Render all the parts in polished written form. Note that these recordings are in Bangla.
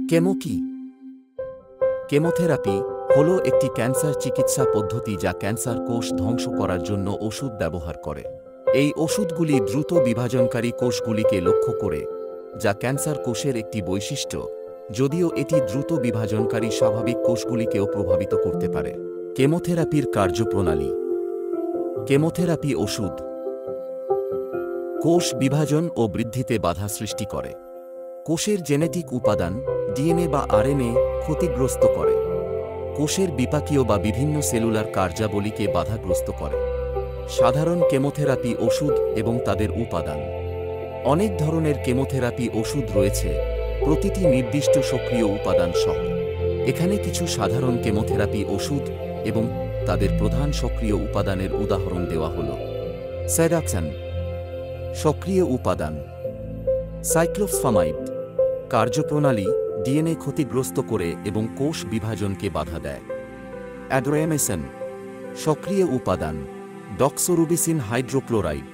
কেমো কি? কেমোথেরাপি হল একটি ক্যান্সার চিকিৎসা পদ্ধতি যা ক্যান্সার কোষ ধ্বংস করার জন্য ওষুধ ব্যবহার করে। এই ওষুধগুলি দ্রুত বিভাজনকারী কোষগুলিকে লক্ষ্য করে, যা ক্যান্সার কোষের একটি বৈশিষ্ট্য, যদিও এটি দ্রুত বিভাজনকারী স্বাভাবিক কোষগুলিকেও প্রভাবিত করতে পারে। কেমোথেরাপির কার্যপ্রণালী। কেমোথেরাপি ওষুধ কোষ বিভাজন ও বৃদ্ধিতে বাধা সৃষ্টি করে। কোষের জেনেটিক উপাদান ডিএনএ বা আরএনএ ক্ষতিগ্রস্ত করে। কোষের বিপাকীয় বা বিভিন্ন সেলুলার কার্যাবলীকে বাধাগ্রস্ত করে। সাধারণ কেমোথেরাপি ওষুধ এবং তাদের উপাদান। অনেক ধরনের কেমোথেরাপি ওষুধ রয়েছে, প্রতিটি নির্দিষ্ট সক্রিয় উপাদান সহ। এখানে কিছু সাধারণ কেমোথেরাপি ওষুধ এবং তাদের প্রধান সক্রিয় উপাদানের উদাহরণ দেওয়া হল। স্যাডাক্সান সক্রিয় উপাদান। সাইক্লোফসফামাইড কার্যপ্রণালী ডিএনএ ক্ষতিগ্রস্ত করে এবং কোষ বিভাজনকে বাধা দেয়। অ্যাড্রোয়ামেসিন সক্রিয় উপাদান। ডক্সোরুবিসিন হাইড্রোক্লোরাইড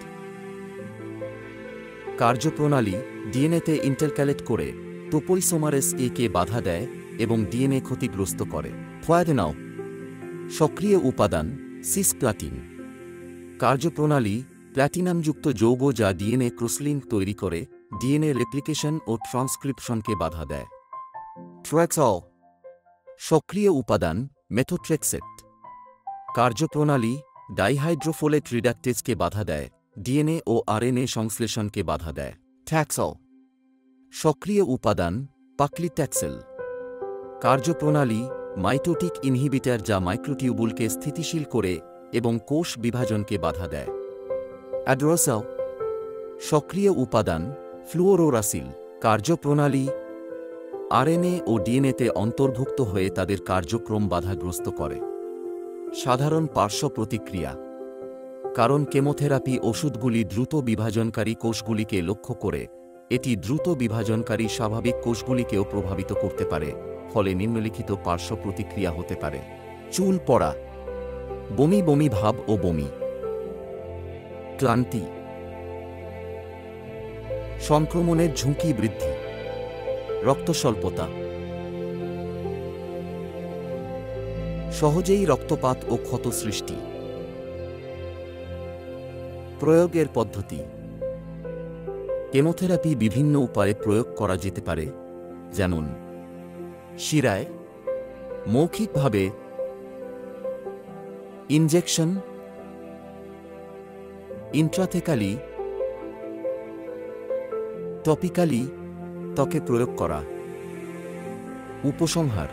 কার্যপ্রণালী ডিএনএতে ইন্টারক্যালেট করে টোপোইসোমারেস এ কে বাধা দেয় এবং ডিএনএ ক্ষতিগ্রস্ত করে। ফ্লাডেনাও সক্রিয় উপাদান। সিসপ্লাটিন কার্যপ্রণালী প্ল্যাটিনামযুক্ত যৌগ যা ডিএনএ ক্রসলিঙ্ক তৈরি করে ডিএনএ রেপ্লিকেশন ও ট্রান্সক্রিপশনকে বাধা দেয়। ট্রেক্সল সক্রিয় উপাদান। মেথোট্রেক্সেট কার্যপ্রণালী ডাইহাইড্রোফোলেট রিডাকটেজকে বাধা দেয়, ডিএনএ ও আরএনএ সংশ্লেষণকে বাধা দেয়। ট্যাক্সল সক্রিয় উপাদান। পাক্লিট্যাক্সেল কার্যপ্রণালী মাইটোটিক ইনহিবিটর যা মাইক্রোটিউবুলকে স্থিতিশীল করে এবং কোষ বিভাজনকে বাধা দেয়। অ্যাড্রোসাল সক্রিয় উপাদান। ফ্লুওরোরাসিল কার্যপ্রণালী আরএনএ ও ডিএনএতে অন্তর্ভুক্ত হয়ে তাদের কার্যক্রম বাধাগ্রস্ত করে। সাধারণ পার্শ্ব প্রতিক্রিয়া। কারণ কেমোথেরাপি ওষুধগুলি দ্রুত বিভাজনকারী কোষগুলিকে লক্ষ্য করে, এটি দ্রুত বিভাজনকারী স্বাভাবিক কোষগুলিকেও প্রভাবিত করতে পারে, ফলে নিম্নলিখিত পার্শ্ব প্রতিক্রিয়া হতে পারে। চুল পড়া, বমি বমি ভাব ও বমি, ক্লান্তি, সংক্রমণের ঝুঁকি বৃদ্ধি, রক্তস্বল্পতা, সহজেই রক্তপাত ও ক্ষত সৃষ্টি। প্রয়োগের পদ্ধতি। কেমোথেরাপি বিভিন্ন উপায়ে প্রয়োগ করা যেতে পারে, যেমন শিরায়, মৌখিকভাবে, ইনজেকশন, ইন্ট্রাথেকালি, টপিক্যালি, ত্বকে প্রয়োগ করা। উপসংহার।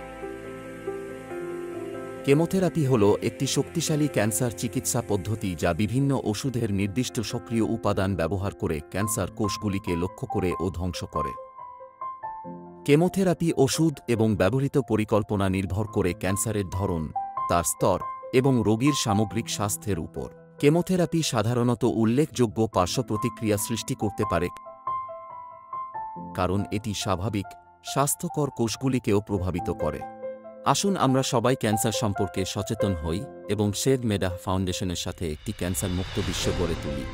কেমোথেরাপি হল একটি শক্তিশালী ক্যান্সার চিকিৎসা পদ্ধতি যা বিভিন্ন ওষুধের নির্দিষ্ট সক্রিয় উপাদান ব্যবহার করে ক্যান্সার কোষগুলিকে লক্ষ্য করে ও ধ্বংস করে। কেমোথেরাপি ওষুধ এবং ব্যবহৃত পরিকল্পনা নির্ভর করে ক্যান্সারের ধরন, তার স্তর এবং রোগীর সামগ্রিক স্বাস্থ্যের উপর। কেমোথেরাপি সাধারণত উল্লেখযোগ্য পার্শ্ব প্রতিক্রিয়া সৃষ্টি করতে পারে, কারণ এটি স্বাভাবিক, স্বাস্থ্যকর কোষগুলিকেও প্রভাবিত করে। আসুন আমরা সবাই ক্যান্সার সম্পর্কে সচেতন হই এবং শেড মেডা ফাউন্ডেশনের সাথে একটি ক্যান্সার মুক্ত বিশ্ব গড়ে তুলি।